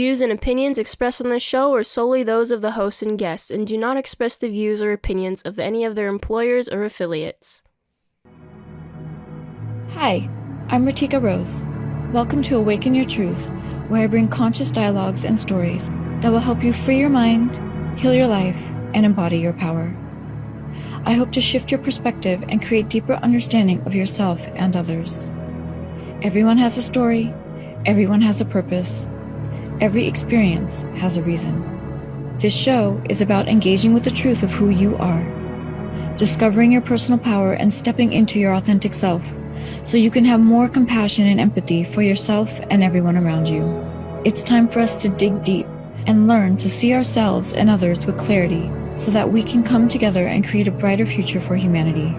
views and opinions expressed on this show are solely those of the host and guests and do not express the views or opinions of any of their employers or affiliates. Hi, I'm Ritika Rose. Welcome to Awaken Your Truth, where I bring conscious dialogues and stories that will help you free your mind, heal your life, and embody your power. I hope to shift your perspective and create deeper understanding of yourself and others. Everyone has a story, everyone has a purpose, every experience has a reason. This show is about engaging with the truth of who you are, discovering your personal power and stepping into your authentic self so you can have more compassion and empathy for yourself and everyone around you. It's time for us to dig deep and learn to see ourselves and others with clarity so that we can come together and create a brighter future for humanity.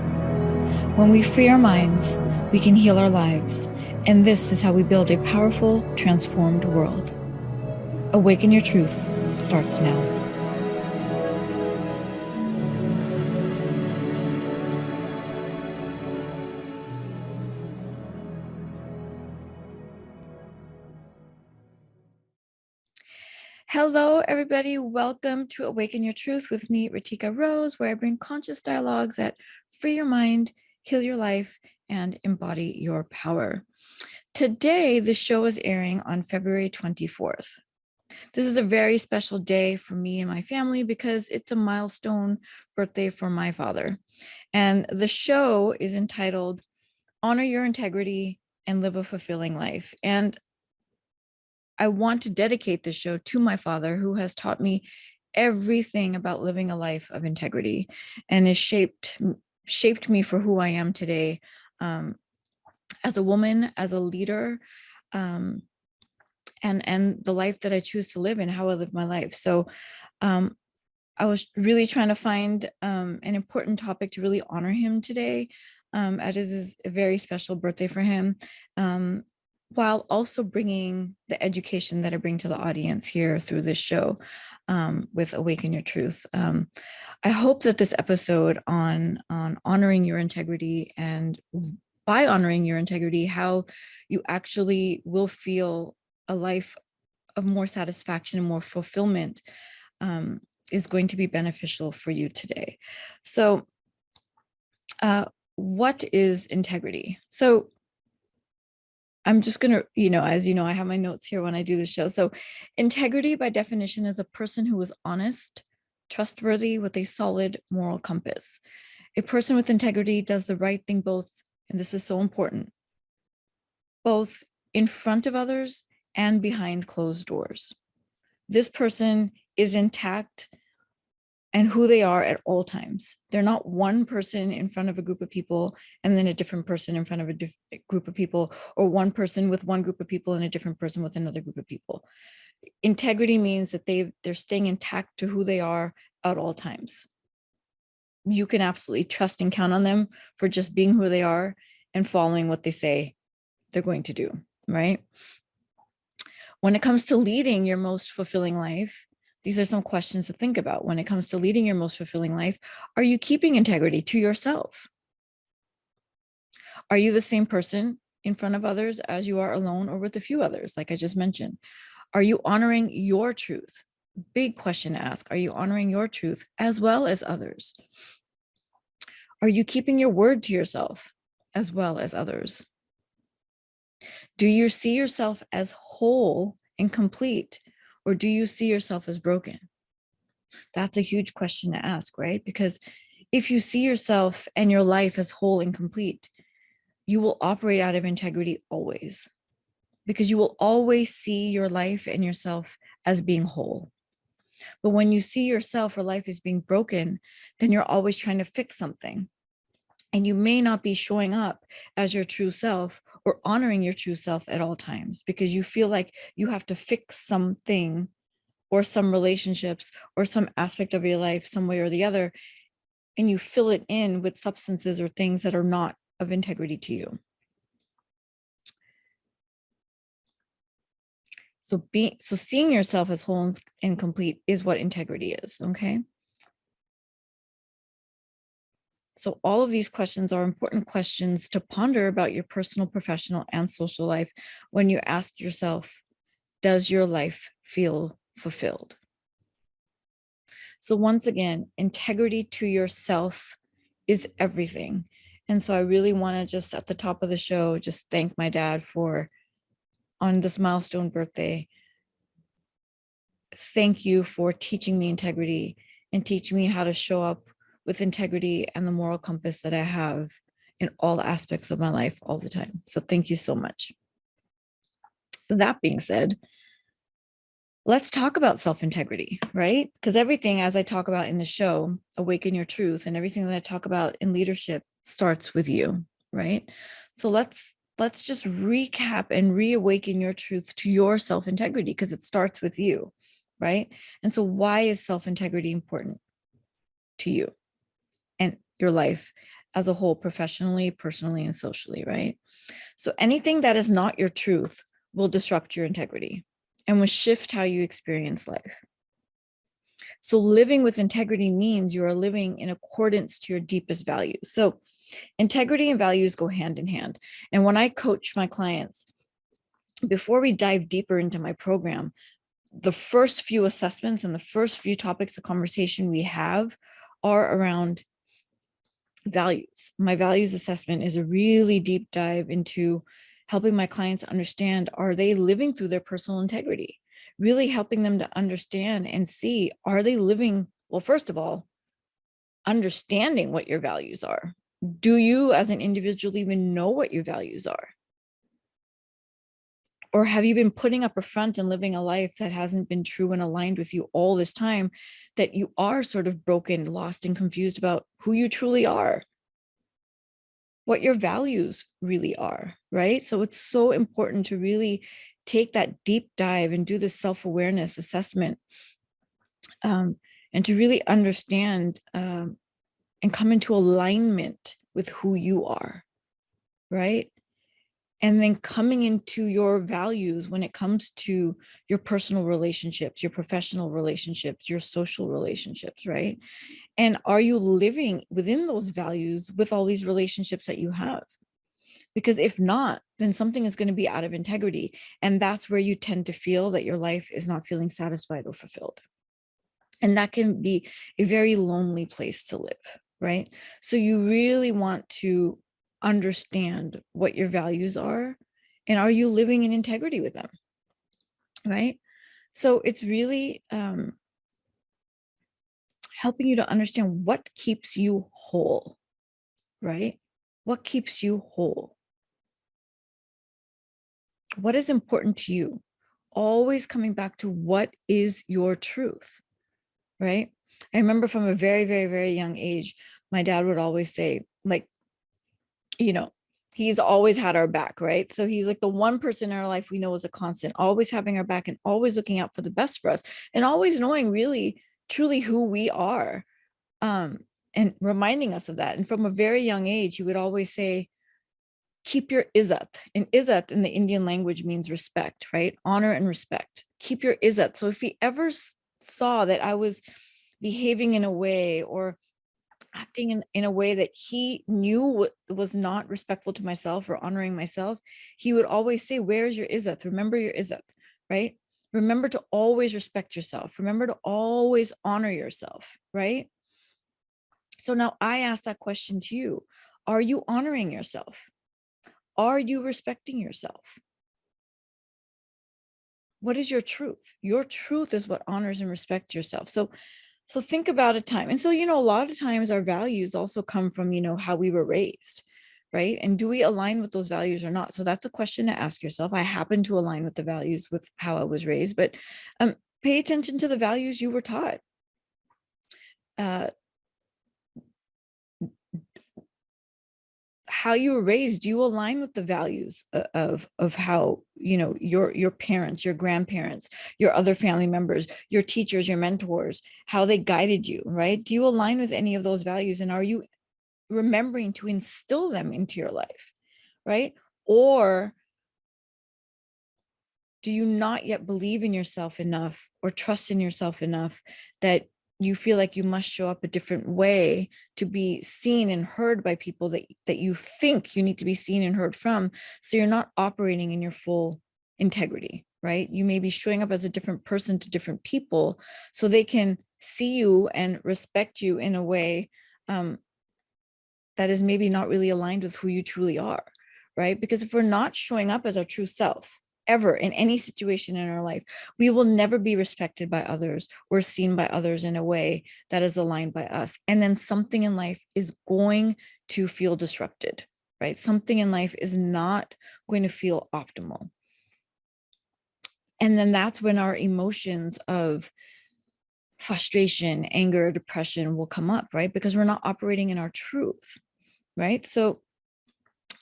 When we free our minds, we can heal our lives, and this is how we build a powerful, transformed world. Awaken Your Truth starts now. Hello, everybody. Welcome to Awaken Your Truth with me, Ritika Rose, where I bring conscious dialogues that free your mind, heal your life, and embody your power. Today, the show is airing on February 24th. This is a very special day for me and my family because it's a milestone birthday for my father. And the show is entitled Honor Your Integrity and Live a Fulfilling Life. And I want to dedicate this show to my father, who has taught me everything about living a life of integrity and has shaped me for who I am today, as a woman, as a leader, and the life that I choose to live and how I live my life. So I was really trying to find an important topic to really honor him today, as it is a very special birthday for him. While also bringing the education that I bring to the audience here through this show, with Awaken Your Truth. I hope that this episode on honoring your integrity, and by honoring your integrity, how you actually will feel a life of more satisfaction and more fulfillment, is going to be beneficial for you today. So what is integrity? So I'm just going to, as you know, I have my notes here when I do the show. So integrity by definition is a person who is honest, trustworthy, with a solid moral compass. A person with integrity does the right thing both, and this is so important, both in front of others and behind closed doors. This person is intact and who they are at all times. They're not one person in front of a group of people and then a different person in front of a group of people, or one person with one group of people and a different person with another group of people. Integrity means that they're staying intact to who they are at all times. You can absolutely trust and count on them for just being who they are and following what they say they're going to do, right? When it comes to leading your most fulfilling life, these are some questions to think about. When it comes to leading your most fulfilling life, are you keeping integrity to yourself? Are you the same person in front of others as you are alone or with a few others, like I just mentioned? Are you honoring your truth? Big question to ask. Are you honoring your truth as well as others? Are you keeping your word to yourself as well as others? Do you see yourself as whole and complete, or do you see yourself as broken? That's a huge question to ask, right? Because if you see yourself and your life as whole and complete, you will operate out of integrity always, because you will always see your life and yourself as being whole. But when you see yourself or life as being broken, then you're always trying to fix something. And you may not be showing up as your true self or honoring your true self at all times, because you feel like you have to fix something or some relationships or some aspect of your life some way or the other, and you fill it in with substances or things that are not of integrity to you. So seeing yourself as whole and complete is what integrity is, okay? So all of these questions are important questions to ponder about your personal, professional, and social life when you ask yourself, does your life feel fulfilled? So once again, integrity to yourself is everything. And so I really want to just at the top of the show, just thank my dad for on this milestone birthday. Thank you for teaching me integrity and teaching me how to show up with integrity and the moral compass that I have in all aspects of my life all the time. So thank you so much. So that being said, let's talk about self-integrity, right? Because everything, as I talk about in the show, Awaken Your Truth, and everything that I talk about in leadership starts with you, right? So let's just recap and reawaken your truth to your self-integrity, because it starts with you, right? And so why is self-integrity important to you and your life as a whole, professionally, personally, and socially, right? So anything that is not your truth will disrupt your integrity and will shift how you experience life. So living with integrity means you are living in accordance to your deepest values. So integrity and values go hand in hand. And when I coach my clients, before we dive deeper into my program, the first few assessments and the first few topics of conversation we have are around values. My values assessment is a really deep dive into helping my clients understand, are they living through their personal integrity? Really helping them to understand and see, are they living, well, first of all, understanding what your values are. Do you as an individual even know what your values are? Or have you been putting up a front and living a life that hasn't been true and aligned with you all this time, that you are sort of broken, lost, and confused about who you truly are, what your values really are, right? So it's so important to really take that deep dive and do this self-awareness assessment, and to really understand and come into alignment with who you are, right? And then coming into your values when it comes to your personal relationships, your professional relationships, your social relationships, right? And are you living within those values with all these relationships that you have? Because if not, then something is going to be out of integrity. And that's where you tend to feel that your life is not feeling satisfied or fulfilled. And that can be a very lonely place to live, right? So you really want to understand what your values are, and are you living in integrity with them, right? So it's really helping you to understand what keeps you whole, right? What keeps you whole? What is important to you? Always coming back to what is your truth, right? I remember from a very, very, very young age, my dad would always say, like, you know, he's always had our back, right? So he's like the one person in our life we know is a constant, always having our back and always looking out for the best for us, and always knowing really, truly who we are, and reminding us of that. And from a very young age, he would always say, keep your izzat. And izzat in the Indian language means respect, right? Honor and respect. Keep your izzat. So if he ever saw that I was behaving in a way or acting in a way that he knew was not respectful to myself or honoring myself, he would always say, where's your izzat? Remember your izzat, right? Remember to always respect yourself. Remember to always honor yourself, right? So now I ask that question to you. Are you honoring yourself? Are you respecting yourself? What is your truth? Your truth is what honors and respects yourself. So think about a time. And so, a lot of times our values also come from, how we were raised, right? And do we align with those values or not? So that's a question to ask yourself. I happen to align with the values with how I was raised, but pay attention to the values you were taught. How you were raised, do you align with the values of how your parents, your grandparents, your other family members, your teachers, your mentors, how they guided you, right? Do you align with any of those values, and are you remembering to instill them into your life, right? Or do you not yet believe in yourself enough or trust in yourself enough that you feel like you must show up a different way to be seen and heard by people that you think you need to be seen and heard from? So you're not operating in your full integrity, right? You may be showing up as a different person to different people so they can see you and respect you in a way that is maybe not really aligned with who you truly are, right? Because if we're not showing up as our true self ever in any situation in our life, we will never be respected by others or seen by others in a way that is aligned by us. And then something in life is going to feel disrupted, right? Something in life is not going to feel optimal. And then that's when our emotions of frustration, anger, depression will come up, right? Because we're not operating in our truth, right? So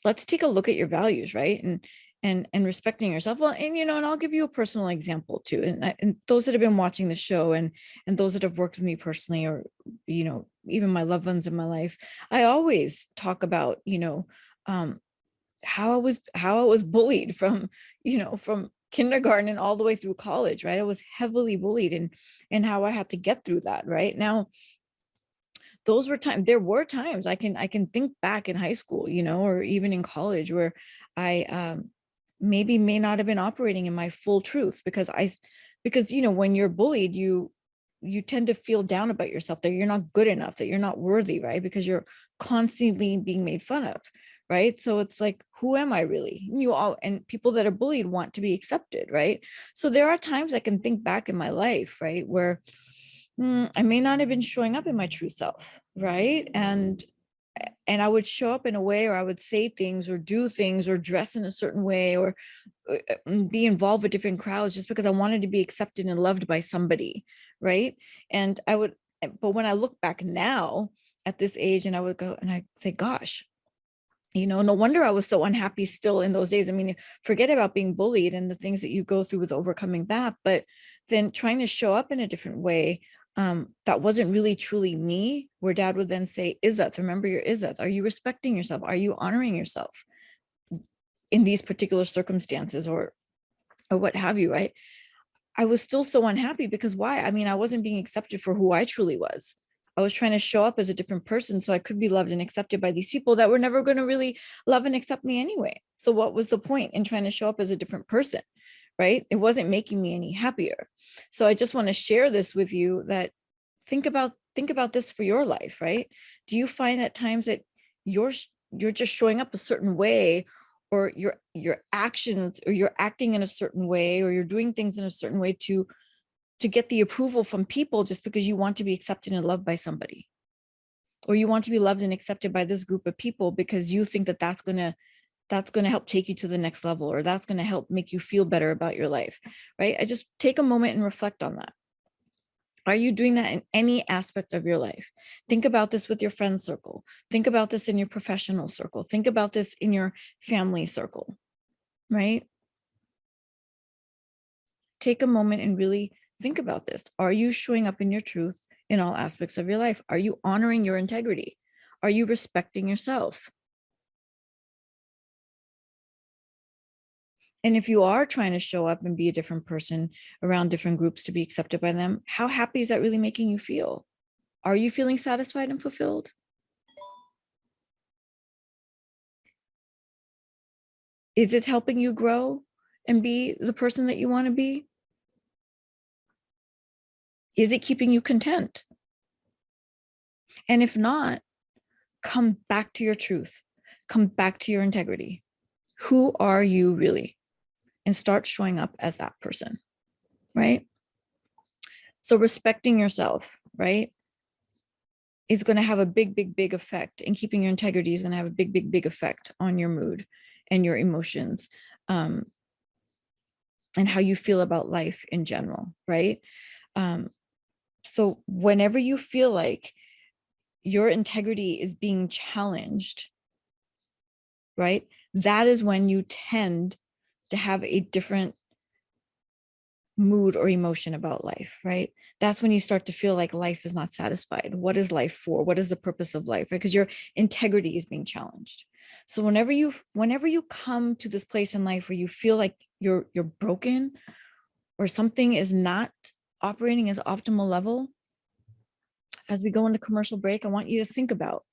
let's take a look at your values, right? And respecting yourself. Well, and and I'll give you a personal example too. And those that have been watching the show and those that have worked with me personally, or even my loved ones in my life, I always talk about um, how I was bullied from from kindergarten and all the way through college, right? I was heavily bullied, and how I had to get through that. Right now, there were times I can think back in high school, or even in college, where I maybe may not have been operating in my full truth, because when you're bullied, you tend to feel down about yourself, that you're not good enough, that you're not worthy, right? Because you're constantly being made fun of, right? So it's like, who am I really? And people that are bullied want to be accepted, right? So there are times I can think back in my life, right, where I may not have been showing up in my true self, right? And I would show up in a way, or I would say things or do things or dress in a certain way, or be involved with different crowds just because I wanted to be accepted and loved by somebody, right? And but when I look back now at this age, and I would go and I say, gosh, no wonder I was so unhappy still in those days. I mean, forget about being bullied and the things that you go through with overcoming that, but then trying to show up in a different way, that wasn't really truly me, where dad would then say, Izzat, remember your Izzat. Are you respecting yourself? Are you honoring yourself in these particular circumstances, or what have you, right? I was still so unhappy, because why? I mean, I wasn't being accepted for who I truly was. I was trying to show up as a different person so I could be loved and accepted by these people that were never going to really love and accept me anyway. So what was the point in trying to show up as a different person, right? It wasn't making me any happier. So I just want to share this with you, that think about this for your life, right? Do you find at times that you're just showing up a certain way, or your actions, or you're acting in a certain way, or you're doing things in a certain way to get the approval from people, just because you want to be accepted and loved by somebody, or you want to be loved and accepted by this group of people because you think that that's going to help take you to the next level, or that's going to help make you feel better about your life, right? I just take a moment and reflect on that. Are you doing that in any aspect of your life? Think about this with your friend circle. Think about this in your professional circle. Think about this in your family circle, right? Take a moment and really think about this. Are you showing up in your truth in all aspects of your life? Are you honoring your integrity? Are you respecting yourself? And if you are trying to show up and be a different person around different groups to be accepted by them, how happy is that really making you feel? Are you feeling satisfied and fulfilled? Is it helping you grow and be the person that you want to be? Is it keeping you content? And if not, come back to your truth. Come back to your integrity. Who are you really? And start showing up as that person, right? So respecting yourself, right, is going to have a big, big, big effect. And keeping your integrity is going to have a big, big, big effect on your mood and your emotions, and how you feel about life in general, right? So whenever you feel like your integrity is being challenged, right, that is when you tend to have a different mood or emotion about life, right? That's when you start to feel like life is not satisfied. What is life for? What is the purpose of life? Right? Because your integrity is being challenged. So whenever you come to this place in life where you feel like you're broken, or something is not operating as optimal level, as we go into commercial break, I want you to think about,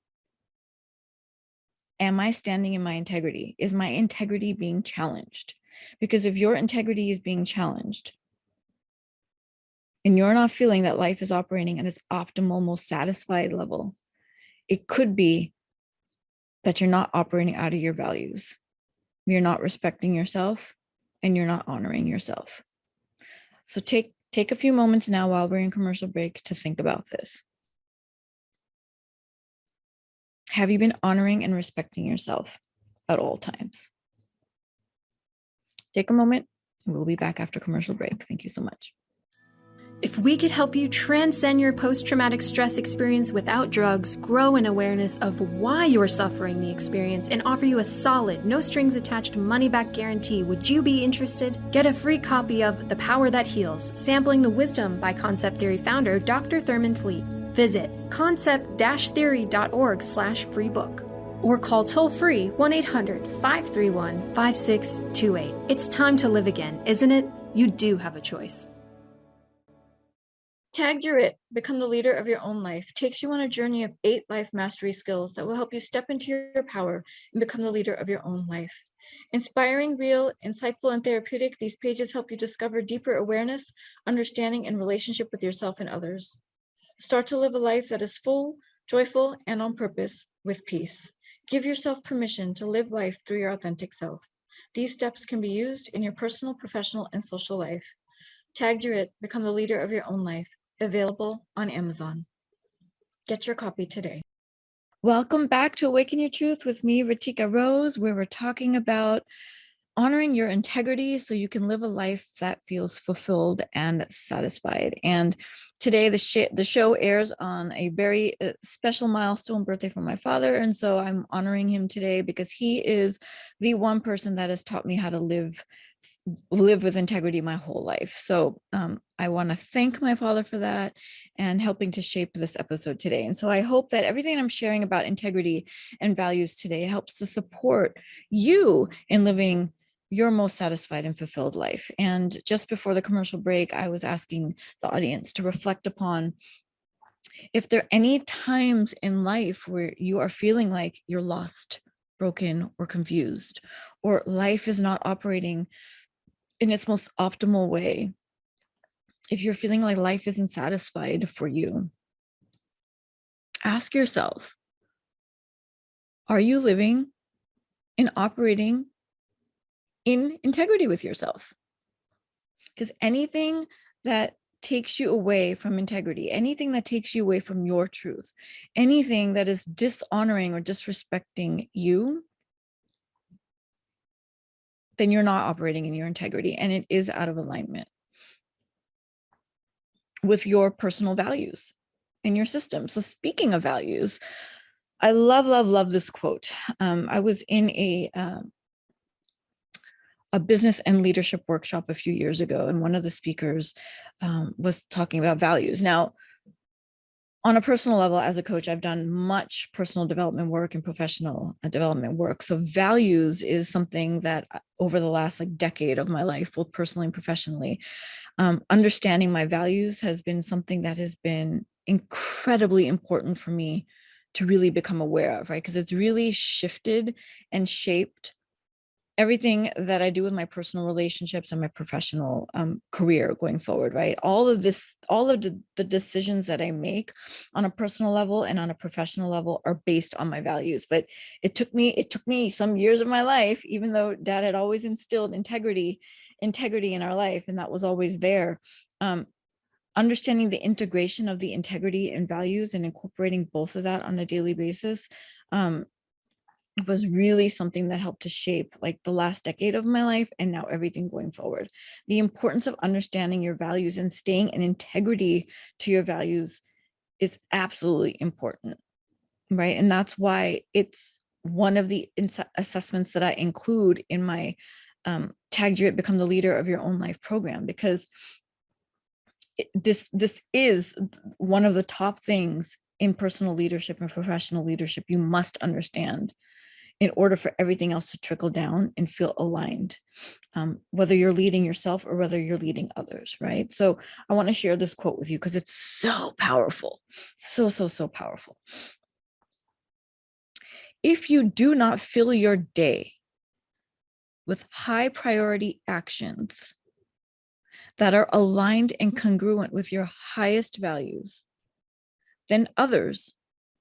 am I standing in my integrity? Is my integrity being challenged? Because if your integrity is being challenged and you're not feeling that life is operating at its optimal, most satisfied level, it could be that you're not operating out of your values. You're not respecting yourself and you're not honoring yourself. So take a few moments now while we're in commercial break to think about this. Have you been honoring and respecting yourself at all times? Take a moment and we'll be back after commercial break. Thank you so much. If we could help you transcend your post-traumatic stress experience without drugs, grow an awareness of why you're suffering the experience, and offer you a solid, no-strings-attached money-back guarantee, would you be interested? Get a free copy of The Power That Heals, Sampling the Wisdom by Concept Theory founder Dr. Thurman Fleet. Visit concept-theory.org/free book. Or call toll-free 1-800-531-5628. It's time to live again, isn't it? You do have a choice. Tagged Your It, Become the Leader of Your Own Life takes you on a journey of 8 life mastery skills that will help you step into your power and become the leader of your own life. Inspiring, real, insightful, and therapeutic, these pages help you discover deeper awareness, understanding, and relationship with yourself and others. Start to live a life that is full, joyful, and on purpose with peace. Give yourself permission to live life through your authentic self. These steps can be used in your personal, professional, and social life. Tagged Your It, Become the Leader of Your Own Life. Available on Amazon. Get your copy today. Welcome back to Awaken Your Truth with me, Ritika Rose, where we're talking about honoring your integrity so you can live a life that feels fulfilled and satisfied. And today the show airs on a very special milestone birthday for my father. And so I'm honoring him today because he is the one person that has taught me how to live with integrity my whole life. So I want to thank my father for that and helping to shape this episode today. And so I hope that everything I'm sharing about integrity and values today helps to support you in living your most satisfied and fulfilled life. And just before the commercial break, I was asking the audience to reflect upon if there are any times in life where you are feeling like you're lost, broken, or confused, or life is not operating in its most optimal way. If you're feeling like life isn't satisfied for you, ask yourself, are you living and operating in integrity with yourself? Because anything that takes you away from integrity, anything that takes you away from your truth, anything that is dishonoring or disrespecting you, then you're not operating in your integrity, and it is out of alignment with your personal values and your system. So speaking of values, I love this quote. I was in a business and leadership workshop a few years ago, and one of the speakers was talking about values. Now, on a personal level, as a coach, I've done much personal development work and professional development work. So values is something that over the last decade of my life, both personally and professionally, understanding my values has been something that has been incredibly important for me to really become aware of, right? Because it's really shifted and shaped everything that I do with my personal relationships and my professional career going forward, right? All of the decisions that I make on a personal level and on a professional level are based on my values. But it took me some years of my life, even though Dad had always instilled integrity in our life, and that was always there. Understanding the integration of the integrity and values and incorporating both of that on a daily basis was really something that helped to shape the last decade of my life and now everything going forward. The importance of understanding your values and staying in integrity to your values is absolutely important, right? And that's why it's one of the assessments that I include in my Tagged Your It, Become the Leader of Your Own Life program, because this is one of the top things in personal leadership and professional leadership you must understand in order for everything else to trickle down and feel aligned, whether you're leading yourself or whether you're leading others, right? So I want to share this quote with you because it's so powerful, so powerful. If you do not fill your day with high priority actions that are aligned and congruent with your highest values, then others,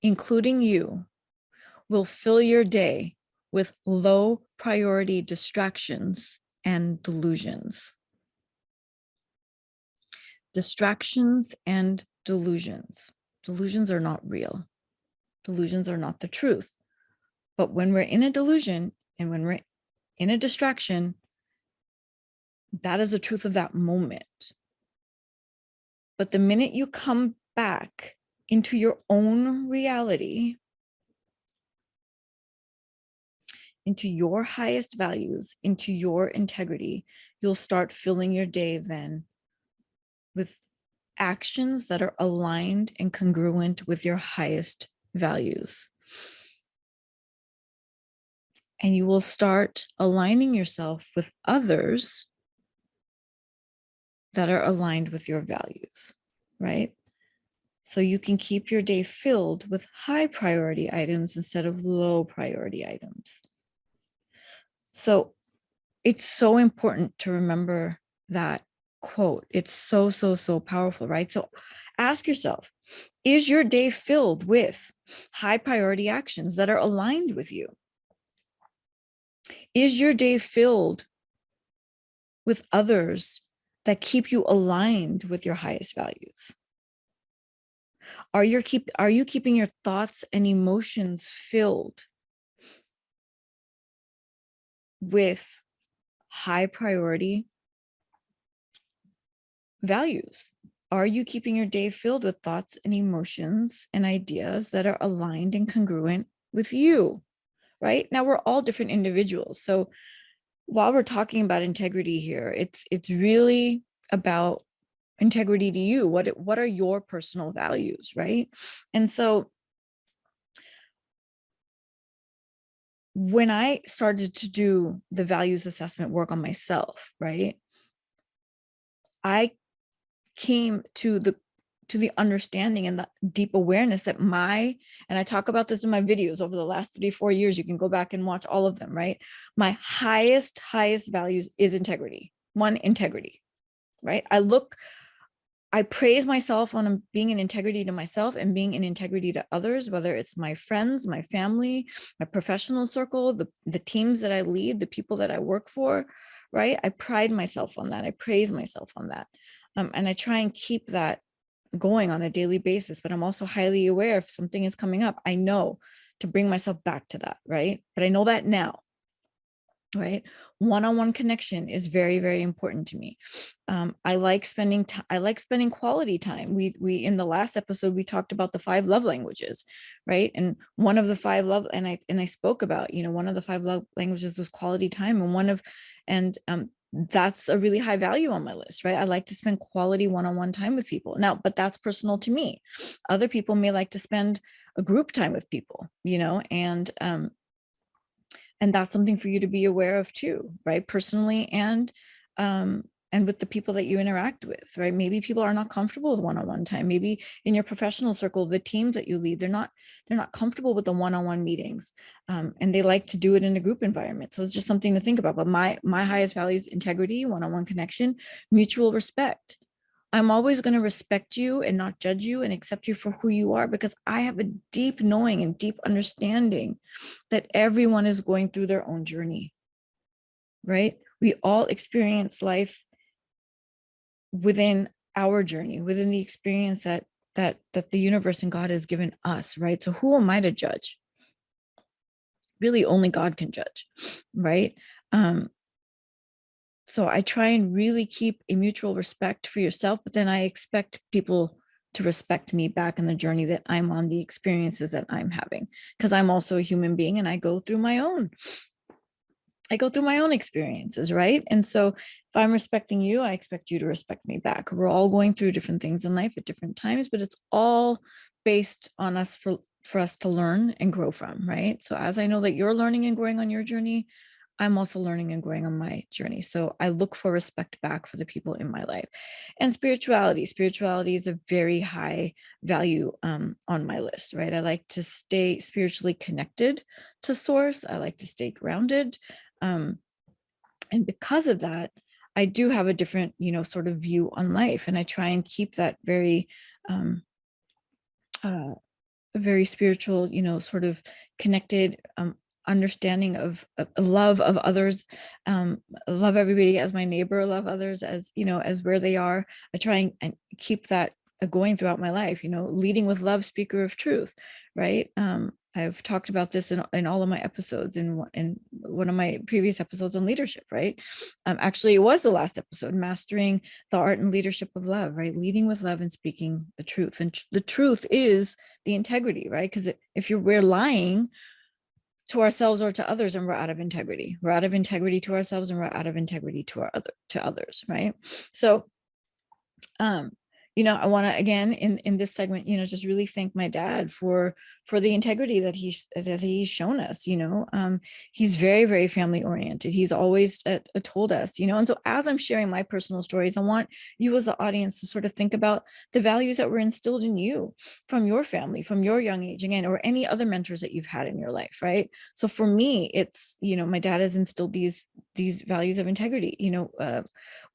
including you, will fill your day with low priority distractions and delusions. Distractions and delusions. Delusions are not real. Delusions are not the truth. But when we're in a delusion and when we're in a distraction, that is the truth of that moment. But the minute you come back into your own reality, into your highest values, into your integrity, you'll start filling your day then with actions that are aligned and congruent with your highest values. And you will start aligning yourself with others that are aligned with your values, right? So you can keep your day filled with high priority items instead of low priority items. So it's so important to remember that quote. It's so, so, so powerful, right? So ask yourself, is your day filled with high priority actions that are aligned with you? Is your day filled with others that keep you aligned with your highest values? Are you keeping your thoughts and emotions filled with high priority values? Are you keeping your day filled with thoughts and emotions and ideas that are aligned and congruent with you? Right? Now, we're all different individuals. So while we're talking about integrity here, it's really about integrity to you. What are your personal values, right? And so when I started to do the values assessment work on myself, right, I came to the understanding and the deep awareness that and I talk about this in my videos over the last 3-4 years, you can go back and watch all of them, right? My highest values is integrity. One, integrity, right? I praise myself on being in integrity to myself and being in integrity to others, whether it's my friends, my family, my professional circle, the teams that I lead, the people that I work for, right? I pride myself on that. I praise myself on that. And I try and keep that going on a daily basis, but I'm also highly aware if something is coming up, I know to bring myself back to that, right? But I know that now, right? One-on-one connection is very, very important to me. I like spending quality time. We in the last episode we talked about the 5 love languages, right? And one of the 5 love, and I spoke about, one of the 5 love languages was quality time, and that's a really high value on my list, right? I like to spend quality one-on-one time with people now, but that's personal to me. Other people may like to spend a group time with people, and that's something for you to be aware of too, right? Personally and with the people that you interact with, right? Maybe people are not comfortable with one-on-one time. Maybe in your professional circle, the teams that you lead, they're not comfortable with the one-on-one meetings, and they like to do it in a group environment. So it's just something to think about. But my highest values: integrity, one-on-one connection, mutual respect. I'm always going to respect you and not judge you and accept you for who you are, because I have a deep knowing and deep understanding that everyone is going through their own journey, right? We all experience life within our journey, within the experience that the universe and God has given us, right? So who am I to judge? Really, only God can judge, right? So I try and really keep a mutual respect for yourself, but then I expect people to respect me back in the journey that I'm on, the experiences that I'm having, because I'm also a human being and I go through my own experiences, right? And so if I'm respecting you, I expect you to respect me back. We're all going through different things in life at different times, but it's all based on us for us to learn and grow from, right? So as I know that you're learning and growing on your journey, I'm also learning and growing on my journey. So I look for respect back for the people in my life. And spirituality is a very high value on my list, right? I like to stay spiritually connected to source. I like to stay grounded. And because of that, I do have a different, sort of view on life. And I try and keep that very, um, uh, very spiritual, sort of connected, understanding of love of others, love everybody as my neighbor, love others as, as where they are. I try and keep that going throughout my life, leading with love, speaker of truth, right? I've talked about this in all of my episodes, in one of my previous episodes on leadership, right? Actually, it was the last episode, mastering the art and leadership of love, right? Leading with love and speaking the truth. And the truth is the integrity, right? Because if we're lying to ourselves or to others, and we're out of integrity. We're out of integrity to ourselves, and we're out of integrity to others, right? So I want to, again, in this segment, just really thank my dad for the integrity that he's shown us. He's very, very family oriented. He's always told us, and so as I'm sharing my personal stories, I want you as the audience to sort of think about the values that were instilled in you from your family, from your young age, again, or any other mentors that you've had in your life, right? So for me, it's, my dad has instilled these values of integrity,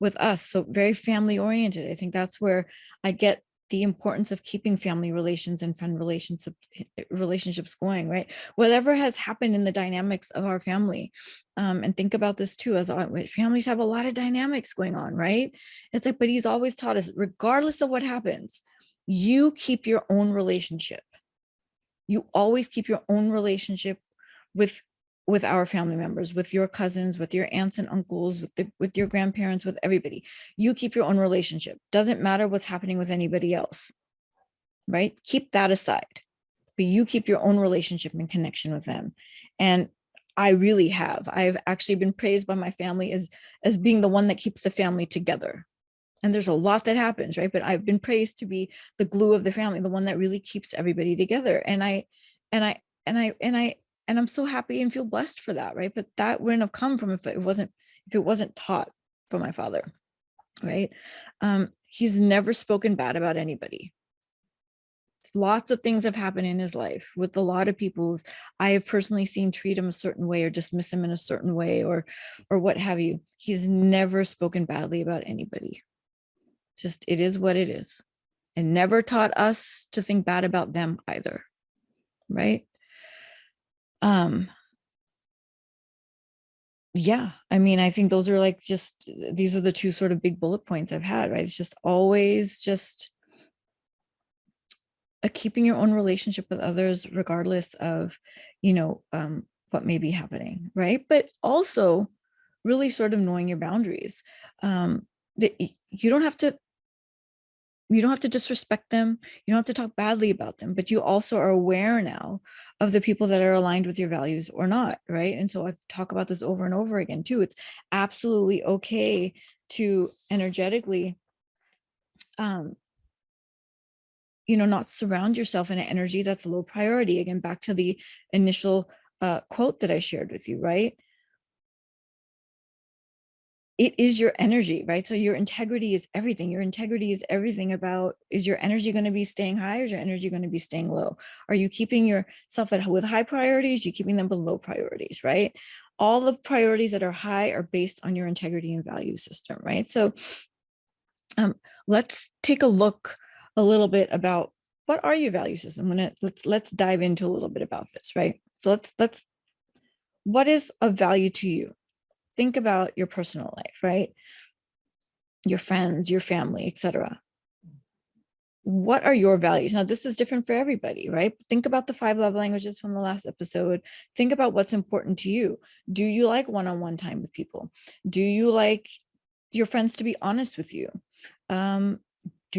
with us. So very family oriented. I think that's where I get the importance of keeping family relations and friend relationships going, right? Whatever has happened in the dynamics of our family, and think about this too, as families have a lot of dynamics going on, right? It's like, but he's always taught us, regardless of what happens, you keep your own relationship. You always keep your own relationship with our family members, with your cousins, with your aunts and uncles, with your grandparents, with everybody. You keep your own relationship. Doesn't matter what's happening with anybody else, right? Keep that aside, but you keep your own relationship and connection with them. And I've actually been praised by my family as being the one that keeps the family together. And there's a lot that happens, right? But I've been praised to be the glue of the family, the one that really keeps everybody together. And I'm so happy and feel blessed for that, right? But that wouldn't have come from if it wasn't taught from my father, right? He's never spoken bad about anybody. Lots of things have happened in his life with a lot of people I have personally seen treat him a certain way or dismiss him in a certain way, or what have you. He's never spoken badly about anybody. Just, it is what it is. And never taught us to think bad about them either, right? Yeah, I mean, I think those are like, just, these are the two sort of big bullet points I've had, right? It's just always just keeping your own relationship with others, regardless of, what may be happening, right? But also really sort of knowing your boundaries. That you don't have to disrespect them. You don't have to talk badly about them, but you also are aware now of the people that are aligned with your values or not, right? And so I talk about this over and over again too. It's absolutely okay to energetically, not surround yourself in an energy that's low priority. Again, back to the initial quote that I shared with you, right? It is your energy, right? So your integrity is everything. Your integrity is everything about, is your energy going to be staying high, or is your energy going to be staying low? Are you keeping yourself with high priorities? Are you keeping them with low priorities, right? All the priorities that are high are based on your integrity and value system, right? So let's take a look a little bit about, what are your value system? Let's dive into a little bit about this, right? So let's what is of value to you? Think about your personal life, right? Your friends, your family, etc. What are your values? Now, this is different for everybody, right? Think about the 5 love languages from the last episode. Think about what's important to you. Do you like one-on-one time with people? Do you like your friends to be honest with you? Do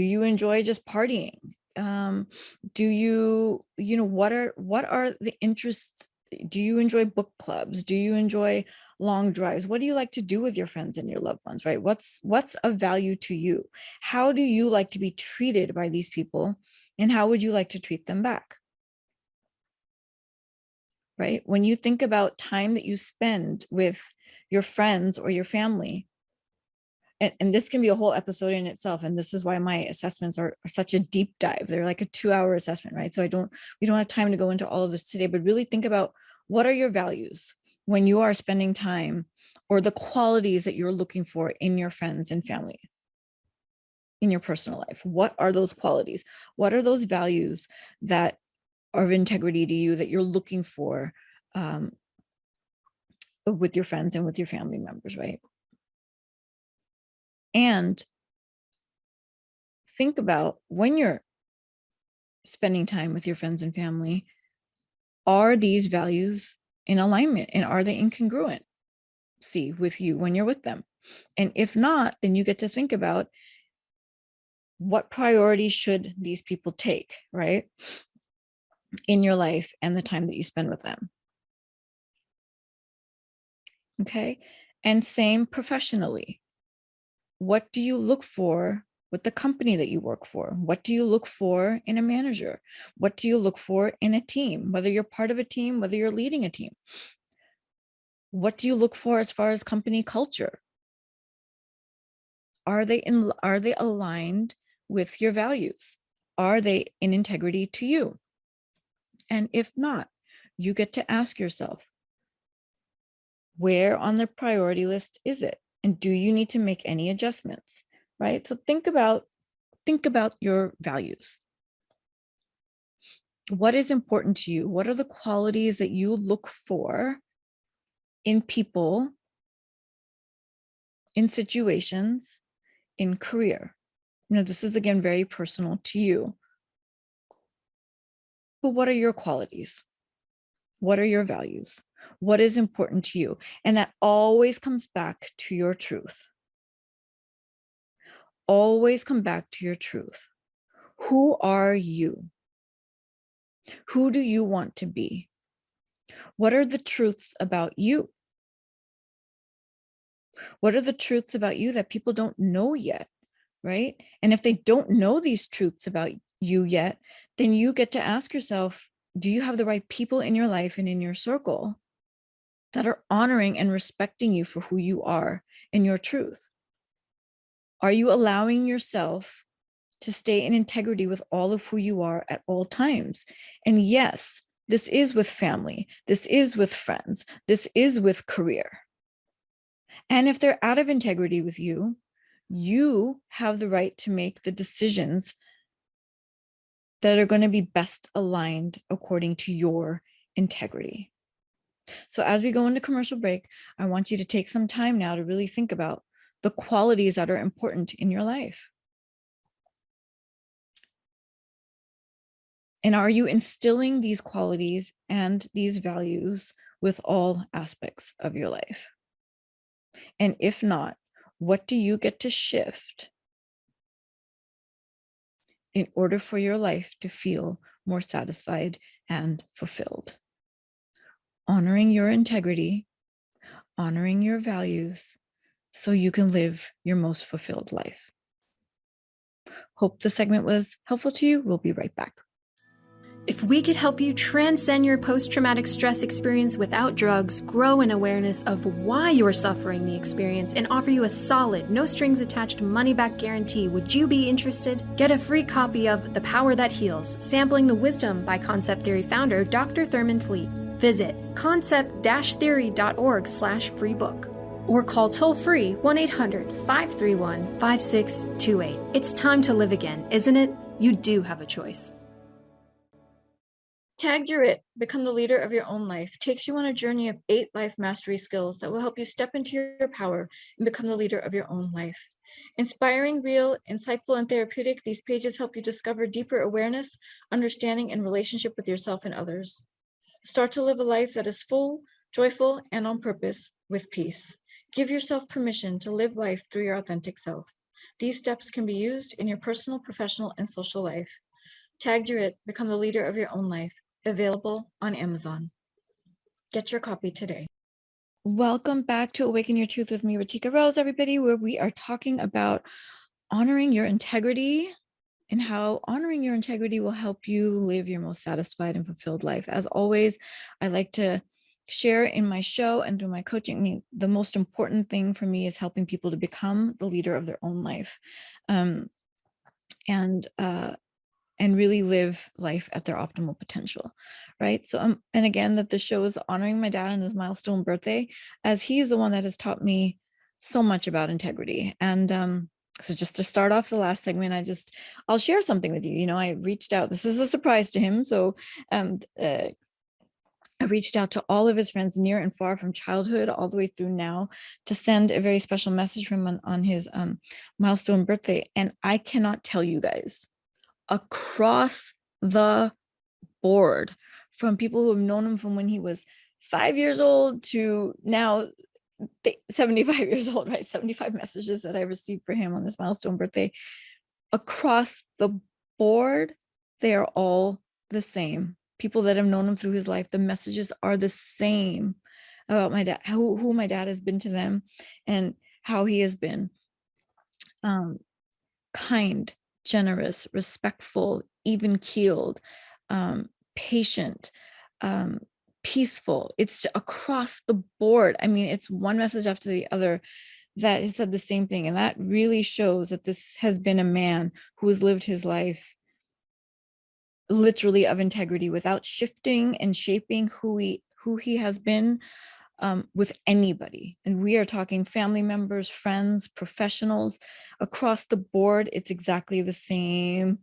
you enjoy just partying? Do you, what are the interests? Do you enjoy book clubs? Do you enjoy long drives? What do you like to do with your friends and your loved ones, right? What's of value to you? How do you like to be treated by these people? And how would you like to treat them back? Right? When you think about time that you spend with your friends or your family, and this can be a whole episode in itself, and this is why my assessments are such a deep dive. They're like a 2-hour assessment, right? So we don't have time to go into all of this today, but really think about, what are your values when you are spending time or the qualities that you're looking for in your friends and family, in your personal life. What are those qualities? What are those values that are of integrity to you that you're looking for with your friends and with your family members, right? And think about when you're spending time with your friends and family, are these values in alignment and are they incongruent? See with you when you're with them. And if not, then you get to think about what priorities should these people take, right? In your life and the time that you spend with them. Okay. And same professionally. What do you look for with the company that you work for? What do you look for in a manager? What do you look for in a team, whether you're part of a team, whether you're leading a team? What do you look for as far as company culture? Are they aligned with your values? Are they in integrity to you? And if not, you get to ask yourself, where on the priority list is it? And do you need to make any adjustments? Right? So think about your values. What is important to you? What are the qualities that you look for in people, in situations, in career? This is again very personal to you. But what are your qualities? What are your values? What is important to you? And that always comes back to your truth. Always come back to your truth. Who are you? Who do you want to be? What are the truths about you? What are the truths about you that people don't know yet, right? And if they don't know these truths about you yet, then you get to ask yourself, do you have the right people in your life and in your circle that are honoring and respecting you for who you are and your truth? Are you allowing yourself to stay in integrity with all of who you are at all times? And yes, this is with family. This is with friends. This is with career. And if they're out of integrity with you, you have the right to make the decisions that are going to be best aligned according to your integrity. So as we go into commercial break, I want you to take some time now to really think about the qualities that are important in your life. And are you instilling these qualities and these values with all aspects of your life? And if not, what do you get to shift in order for your life to feel more satisfied and fulfilled? Honoring your integrity, honoring your values, so you can live your most fulfilled life. Hope the segment was helpful to you. We'll be right back. If we could help you transcend your post-traumatic stress experience without drugs, grow an awareness of why you're suffering the experience, and offer you a solid, no-strings-attached money-back guarantee, would you be interested? Get a free copy of The Power That Heals, Sampling the Wisdom by Concept Theory founder Dr. Thurman Fleet. Visit concept-theory.org/free book. Or call toll-free 1-800-531-5628. It's time to live again, isn't it? You do have a choice. Tagged Your It, Become the Leader of Your Own Life takes you on a journey of 8 life mastery skills that will help you step into your power and become the leader of your own life. Inspiring, real, insightful, and therapeutic, these pages help you discover deeper awareness, understanding, and relationship with yourself and others. Start to live a life that is full, joyful, and on purpose with peace. Give yourself permission to live life through your authentic self. These steps can be used in your personal, professional, and social life. Tagged Your It, Become the Leader of Your Own Life. Available on Amazon. Get your copy today. Welcome back to Awaken Your Truth with me, Ritika Rose, everybody, where we are talking about honoring your integrity and how honoring your integrity will help you live your most satisfied and fulfilled life. As always, I like to share in my show and through my coaching, the most important thing for me is helping people to become the leader of their own life. and really live life at their optimal potential, right? So and again, that the show is honoring my dad on his milestone birthday, as he's the one that has taught me so much about integrity. And so just to start off the last segment, I'll share something with you. I reached out, this is a surprise to him, so I reached out to all of his friends near and far, from childhood all the way through now, to send a very special message from him on his milestone birthday. And I cannot tell you guys, across the board, from people who have known him from when he was 5 years old to now 75 years old, right? 75 messages that I received for him on this milestone birthday. Across the board, they are all the same. People that have known him through his life, the messages are the same about my dad, who my dad has been to them, and how he has been kind, generous, respectful, even keeled, patient, peaceful. It's across the board. I mean, it's one message after the other that has said the same thing. And that really shows that this has been a man who has lived his life literally of integrity, without shifting and shaping who he has been with anybody. And we are talking family members, friends, professionals, across the board. It's exactly the same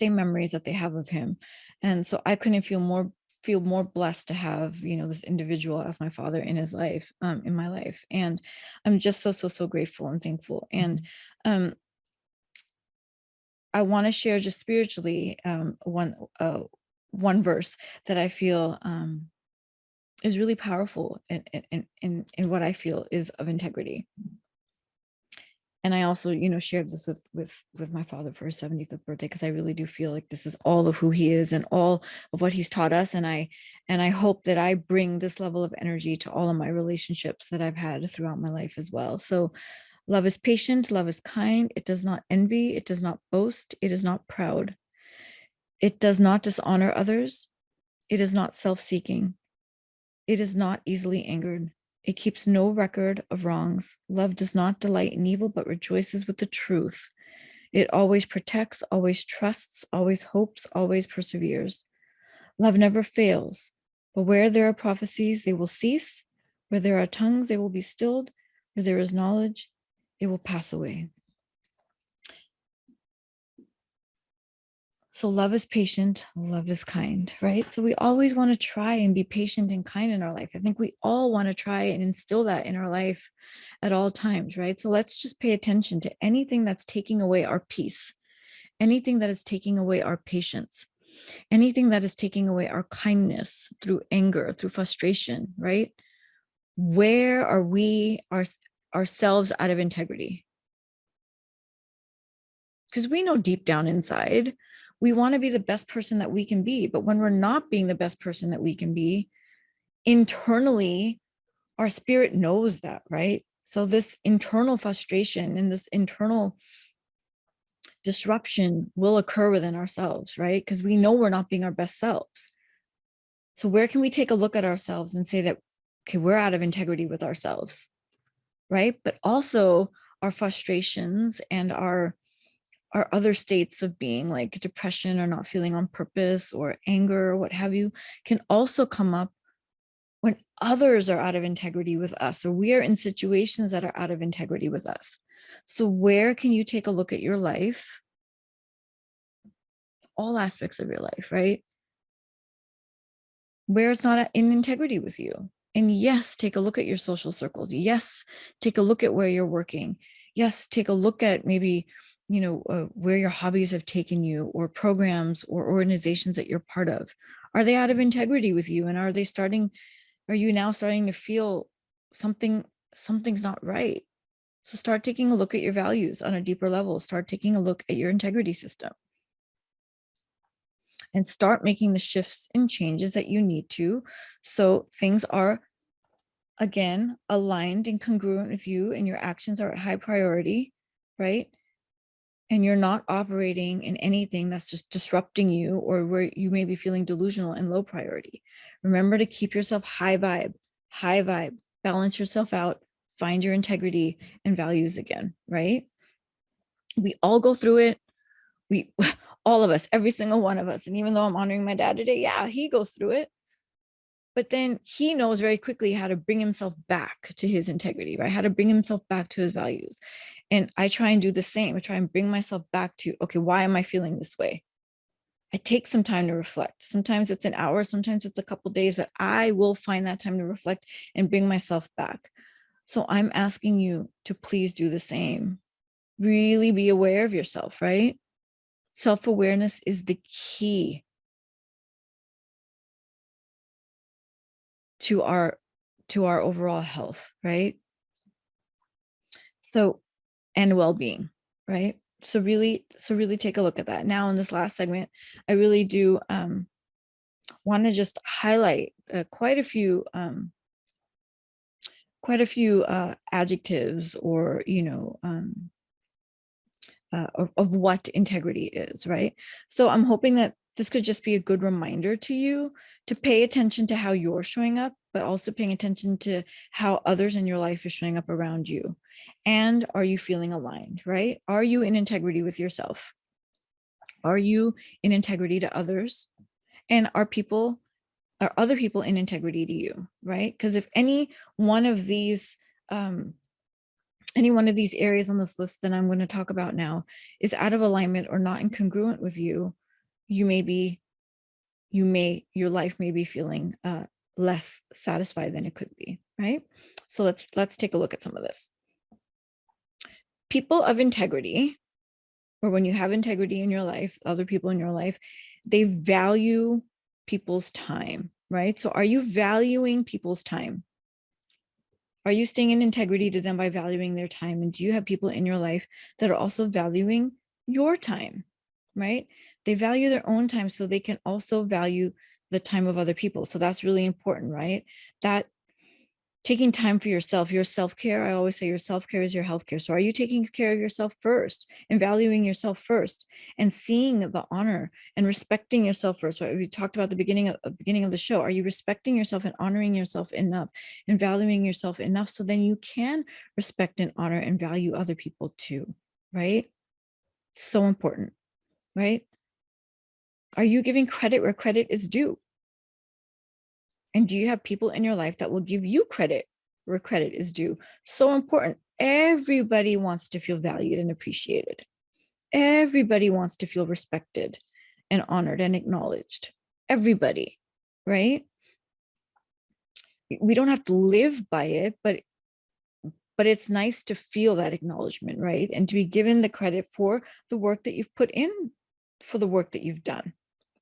memories that they have of him. And so I couldn't feel more blessed to have this individual as my father in his life, in my life. And I'm just so grateful and thankful. And I want to share just spiritually one verse that I feel is really powerful in what I feel is of integrity. And I also, shared this with my father for his 75th birthday, because I really do feel like this is all of who he is and all of what he's taught us. And I hope that I bring this level of energy to all of my relationships that I've had throughout my life as well. So love is patient, love is kind, it does not envy, it does not boast, it is not proud. It does not dishonor others, it is not self-seeking, it is not easily angered. It keeps no record of wrongs. Love does not delight in evil, but rejoices with the truth. It always protects, always trusts, always hopes, always perseveres. Love never fails, but where there are prophecies, they will cease. Where there are tongues, they will be stilled. Where there is knowledge, it will pass away. So love is patient, love is kind, right? So we always want to try and be patient and kind in our life. I think we all want to try and instill that in our life at all times, right? So let's just pay attention to anything that's taking away our peace, anything that is taking away our patience, anything that is taking away our kindness through anger, through frustration, right? Where are we ourselves out of integrity? Because we know deep down inside, we want to be the best person that we can be. But when we're not being the best person that we can be, internally, our spirit knows that, right? So this internal frustration and this internal disruption will occur within ourselves, right? Because we know we're not being our best selves. So where can we take a look at ourselves and say that, okay, we're out of integrity with ourselves, right? But also our frustrations and our other states of being, like depression or not feeling on purpose or anger or what have you, can also come up when others are out of integrity with us, or we are in situations that are out of integrity with us. So where can you take a look at your life, all aspects of your life, right? Where it's not in integrity with you. And yes, take a look at your social circles. Yes, take a look at where you're working. Yes, take a look at maybe where your hobbies have taken you, or programs or organizations that you're part of. Are they out of integrity with you? And are you now starting to feel something's not right? So start taking a look at your values on a deeper level. Start taking a look at your integrity system. And start making the shifts and changes that you need to, so things are, again, aligned and congruent with you, and your actions are at high priority, right? And you're not operating in anything that's just disrupting you, or where you may be feeling delusional and low priority. Remember to keep yourself high vibe, balance yourself out, find your integrity and values again, right? We all go through it. We, all of us, every single one of us. And even though I'm honoring my dad today, yeah, he goes through it. But then he knows very quickly how to bring himself back to his integrity, right? How to bring himself back to his values. And I try and do the same. I try and bring myself back to, okay, why am I feeling this way? I take some time to reflect. Sometimes it's an hour, sometimes it's a couple days, but I will find that time to reflect and bring myself back. So I'm asking you to please do the same. Really be aware of yourself, right? Self-awareness is the key to our overall health, right? So, and well-being, right? So really take a look at that. Now in this last segment, I really do want to just highlight quite a few adjectives, or of what integrity is, right? So I'm hoping that this could just be a good reminder to you to pay attention to how you're showing up, but also paying attention to how others in your life are showing up around you. And are you feeling aligned, right? Are you in integrity with yourself? Are you in integrity to others? And are other people in integrity to you, right? Because if any one of these areas on this list that I'm going to talk about now is out of alignment or not incongruent with you, your life may be feeling less satisfied than it could be, right? So let's take a look at some of this. People of integrity, or when you have integrity in your life, other people in your life, they value people's time, right? So are you valuing people's time? Are you staying in integrity to them by valuing their time? And do you have people in your life that are also valuing your time, right? They value their own time so they can also value the time of other people. So that's really important, right? That taking time for yourself, your self-care, I always say your self-care is your healthcare. So are you taking care of yourself first and valuing yourself first and seeing the honor and respecting yourself first? Right? We talked about the beginning of the show. Are you respecting yourself and honoring yourself enough and valuing yourself enough so then you can respect and honor and value other people too, right? So important, right? Are you giving credit where credit is due? And do you have people in your life that will give you credit where credit is due? So important. Everybody wants to feel valued and appreciated. Everybody wants to feel respected and honored and acknowledged. Everybody, right? We don't have to live by it, but it's nice to feel that acknowledgement, right? And to be given the credit for the work that you've put in, for the work that you've done,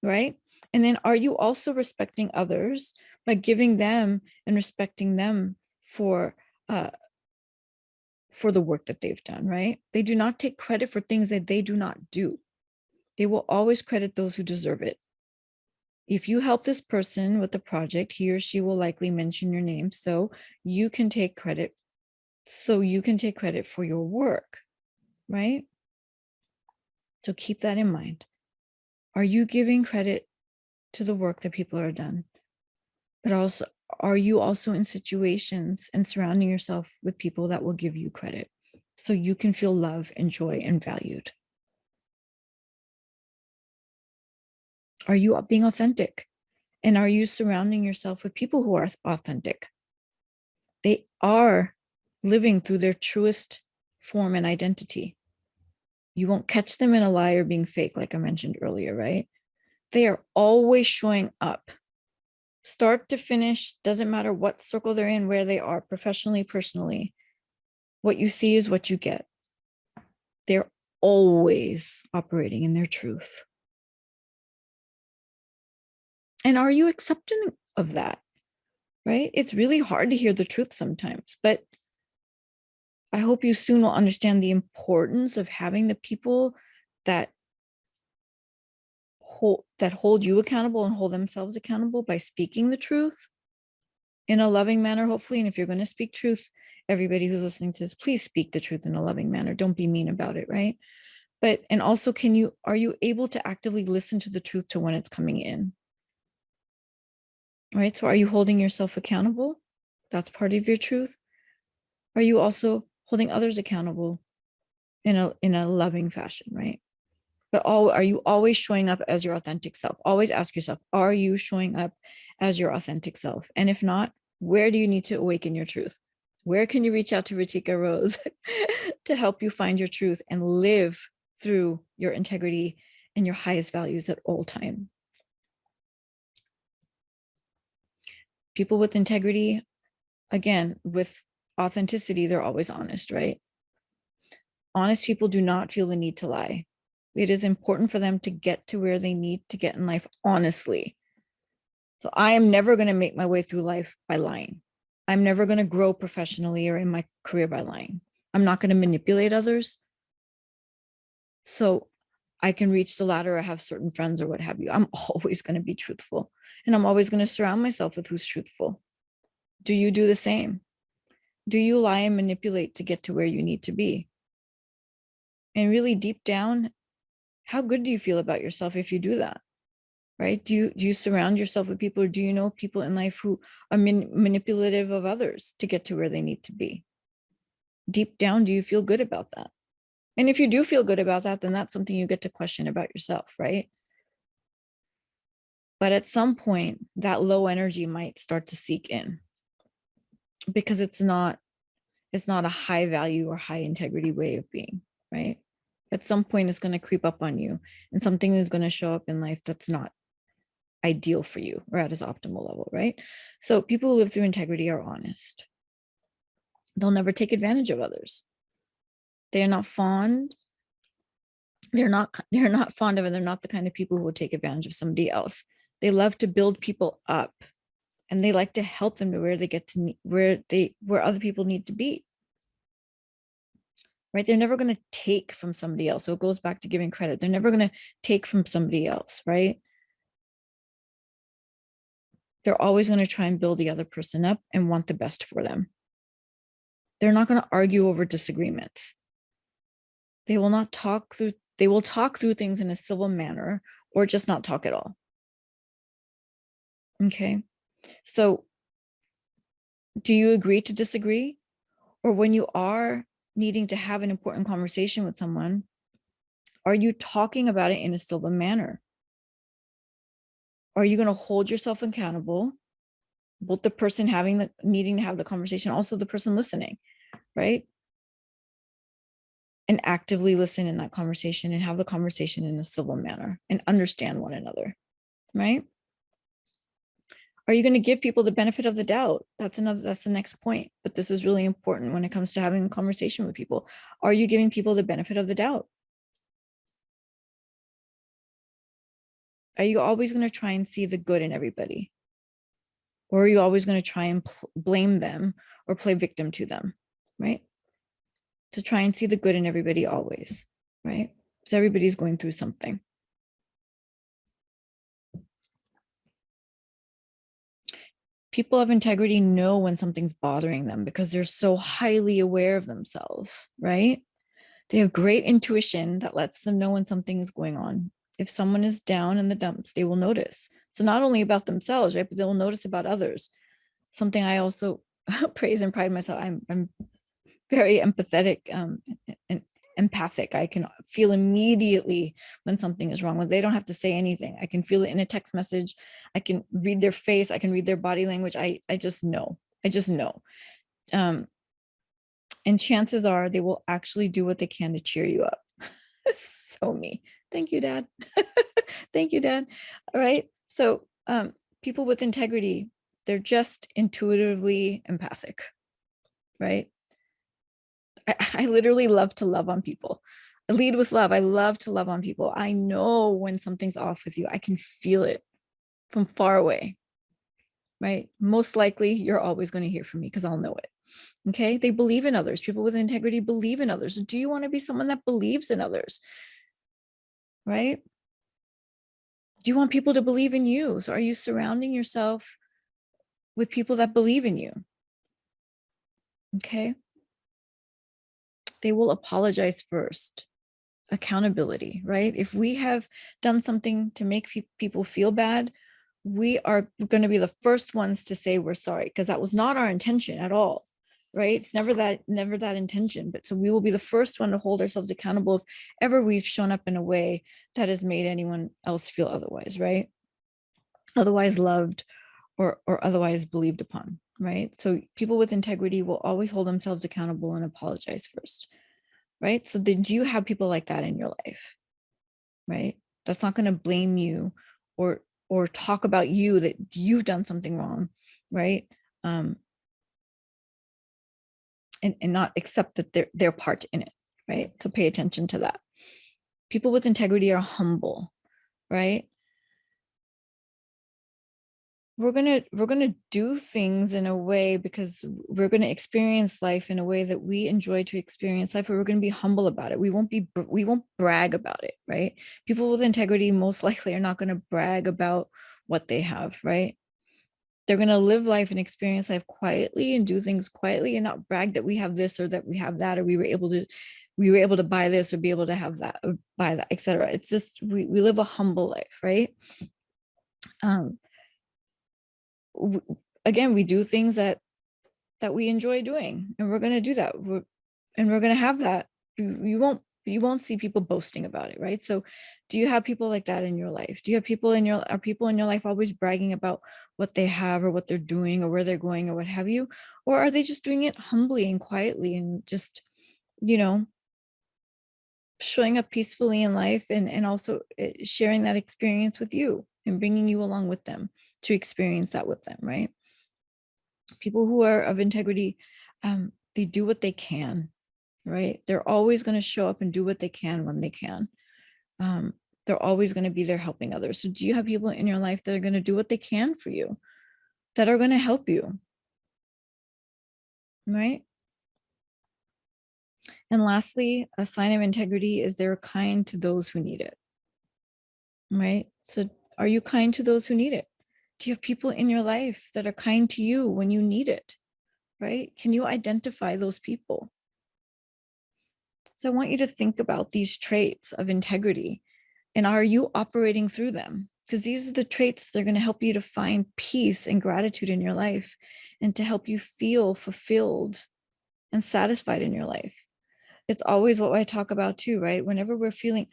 right? And then are you also respecting others by giving them and respecting them for the work that they've done, right? They do not take credit for things that they do not do. They will always credit those who deserve it. If you help this person with the project, he or she will likely mention your name, so you can take credit. So you can take credit for your work, right? So keep that in mind. Are you giving credit to the work that people are done? But also, are you also in situations and surrounding yourself with people that will give you credit so you can feel love and joy and valued? Are you being authentic? And are you surrounding yourself with people who are authentic? They are living through their truest form and identity. You won't catch them in a lie or being fake, like I mentioned earlier, right? They are always showing up. Start to finish, doesn't matter what circle they're in, where they are, professionally, personally. What you see is what you get. They're always operating in their truth. And are you accepting of that, right? It's really hard to hear the truth sometimes, but I hope you soon will understand the importance of having the people that hold you accountable and hold themselves accountable by speaking the truth in a loving manner, hopefully. And if you're going to speak truth, everybody who's listening to this, please speak the truth in a loving manner. Don't be mean about it, right? But, and also, are you able to actively listen to the truth to when it's coming in? Right? So are you holding yourself accountable? That's part of your truth. Are you also holding others accountable in a loving fashion, right? But are you always showing up as your authentic self? Always ask yourself, are you showing up as your authentic self? And if not, where do you need to awaken your truth? Where can you reach out to Ritika Rose to help you find your truth and live through your integrity and your highest values at all time? People with integrity, again, with authenticity, they're always honest, right? Honest people do not feel the need to lie. It is important for them to get to where they need to get in life honestly. So I am never going to make my way through life by lying. I'm never going to grow professionally or in my career by lying. I'm not going to manipulate others so I can reach the ladder or have certain friends or what have you. I'm always going to be truthful, and I'm always going to surround myself with who's truthful. Do you do the same? Do you lie and manipulate to get to where you need to be? And really deep down, how good do you feel about yourself if you do that? Right? Do you surround yourself with people, or do you know people in life who are manipulative of others to get to where they need to be? Deep down, do you feel good about that? And if you do feel good about that, then that's something you get to question about yourself, right? But at some point, that low energy might start to seep in, because it's not a high value or high integrity way of being, right? At some point, it's going to creep up on you, and something is going to show up in life that's not ideal for you or at its optimal level, right? So people who live through integrity are honest. They'll never take advantage of others. They are not fond. They're not fond of it. They're not the kind of people who will take advantage of somebody else. They love to build people up, and they like to help them to where they get to where other people need to be. Right? They're never going to take from somebody else. So it goes back to giving credit. They're never going to take from somebody else, right? They're always going to try and build the other person up and want the best for them. They're not going to argue over disagreements. They will talk through things in a civil manner, or just not talk at all. Okay. So do you agree to disagree? Or when you are needing to have an important conversation with someone, are you talking about it in a civil manner? Are you going to hold yourself accountable, both the person needing to have the conversation, also the person listening, right? And actively listen in that conversation and have the conversation in a civil manner and understand one another, right? Are you going to give people the benefit of the doubt? That's the next point. But this is really important when it comes to having a conversation with people. Are you giving people the benefit of the doubt? Are you always going to try and see the good in everybody? Or are you always going to try and blame them or play victim to them, right? To try and see the good in everybody always, right? So everybody's going through something. People of integrity know when something's bothering them because they're so highly aware of themselves, right? They have great intuition that lets them know when something is going on. If someone is down in the dumps, they will notice. So not only about themselves, right, but they'll notice about others. Something I also praise and pride myself. I'm very empathetic and empathic. I can feel immediately when something is wrong. When they don't have to say anything, I can feel it in a text message. I can read their face. I can read their body language. I just know. I just know. And chances are they will actually do what they can to cheer you up. So me. Thank you, Dad. Thank you, Dad. All right. So people with integrity, they're just intuitively empathic, right? I literally love to love on people. I lead with love. I love to love on people. I know when something's off with you. I can feel it from far away, right? Most likely you're always going to hear from me because I'll know it. Okay. They believe in others. People with integrity believe in others. Do you want to be someone that believes in others? Right? Do you want people to believe in you? So are you surrounding yourself with people that believe in you? Okay. They will apologize first. Accountability, right? If we have done something to make people feel bad, we are going to be the first ones to say we're sorry because that was not our intention at all, right? It's never that intention. But so we will be the first one to hold ourselves accountable if ever we've shown up in a way that has made anyone else feel otherwise, right? Otherwise loved or otherwise believed upon, right? So people with integrity will always hold themselves accountable and apologize first, right? So then do you have people like that in your life, right? That's not going to blame you or talk about you that you've done something wrong, right? And not accept that their part in it, right? So pay attention to that. People with integrity are humble, right? We're gonna do things in a way because we're gonna experience life in a way that we enjoy to experience life, but we're gonna be humble about it. We won't brag about it, right? People with integrity most likely are not gonna brag about what they have, right? They're gonna live life and experience life quietly and do things quietly and not brag that we have this or that we have that or we were able to buy this or be able to have that or buy that, etc. It's just we live a humble life, right? Um, again, we do things that we enjoy doing, and we're going to do that, and we're going to have that. You won't see people boasting about it, right? So do you have people like that in your life? Do you have are people in your life always bragging about what they have or what they're doing or where they're going or what have you? Or are they just doing it humbly and quietly and just, you know, showing up peacefully in life and also sharing that experience with you and bringing you along with them to experience that with them, right? People who are of integrity, they do what they can, right? They're always going to show up and do what they can when they can. They're always going to be there helping others. So do you have people in your life that are going to do what they can for you, that are going to help you, right? And lastly, a sign of integrity is they're kind to those who need it, right? So are you kind to those who need it? Do you have people in your life that are kind to you when you need it, right? Can you identify those people? So I want you to think about these traits of integrity, and are you operating through them? Because these are the traits that are going to help you to find peace and gratitude in your life and to help you feel fulfilled and satisfied in your life. It's always what I talk about too, right? Whenever we're feeling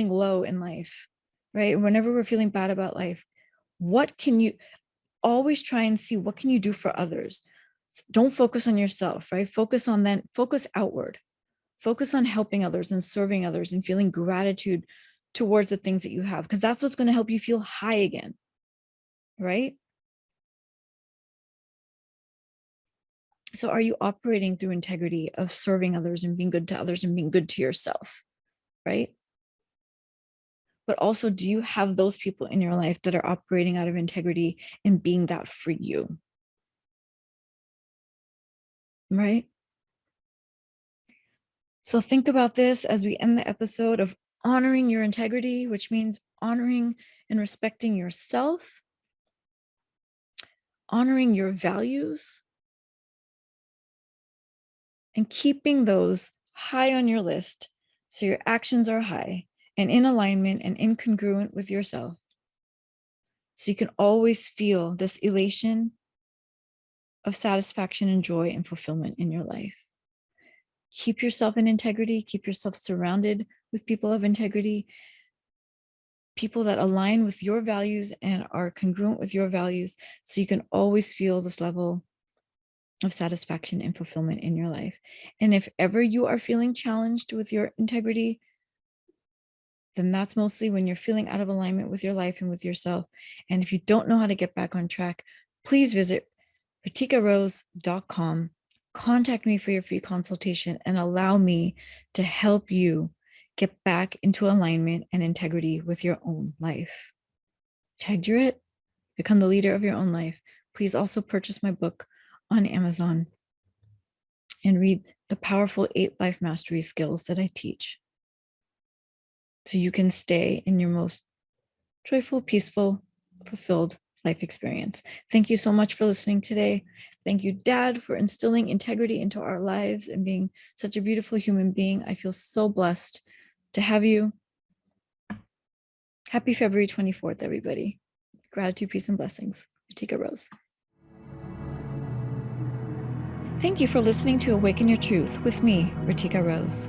low in life, right? Whenever we're feeling bad about life, what can you always try and see what can you do for others? Don't focus on yourself, right? Focus outward. Focus on helping others and serving others and feeling gratitude towards the things that you have, because that's what's going to help you feel high again, right? So are you operating through integrity of serving others and being good to others and being good to yourself, right? But also, do you have those people in your life that are operating out of integrity and being that for you, right? So think about this as we end the episode of honoring your integrity, which means honoring and respecting yourself, honoring your values, and keeping those high on your list so your actions are high and in alignment and incongruent with yourself. So you can always feel this elation of satisfaction and joy and fulfillment in your life. Keep yourself in integrity, keep yourself surrounded with people of integrity, people that align with your values and are congruent with your values, so you can always feel this level of satisfaction and fulfillment in your life. And if ever you are feeling challenged with your integrity, then that's mostly when you're feeling out of alignment with your life and with yourself. And if you don't know how to get back on track, please visit retikarose.com. Contact me for your free consultation and allow me to help you get back into alignment and integrity with your own life. Tagged you're it. Become the leader of your own life. Please also purchase my book on Amazon and read the powerful 8 life mastery skills that I teach, so you can stay in your most joyful, peaceful, fulfilled life experience. Thank you so much for listening today. Thank you, Dad, for instilling integrity into our lives and being such a beautiful human being. I feel so blessed to have you. Happy February 24th, everybody. Gratitude, peace, and blessings. Ritika Rose. Thank you for listening to Awaken Your Truth with me, Ritika Rose.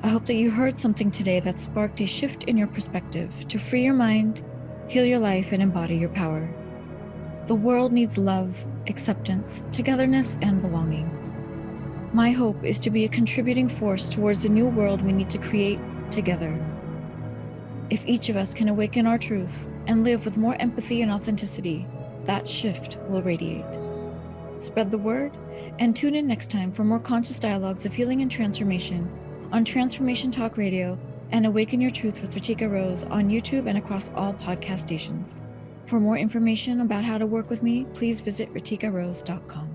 I hope that you heard something today that sparked a shift in your perspective to free your mind, heal your life, and embody your power. The world needs love, acceptance, togetherness, and belonging. My hope is to be a contributing force towards the new world we need to create together. If each of us can awaken our truth and live with more empathy and authenticity, that shift will radiate. Spread the word and tune in next time for more conscious dialogues of healing and transformation on Transformation Talk Radio and Awaken Your Truth with Ritika Rose on YouTube and across all podcast stations. For more information about how to work with me, please visit ritikaRose.com.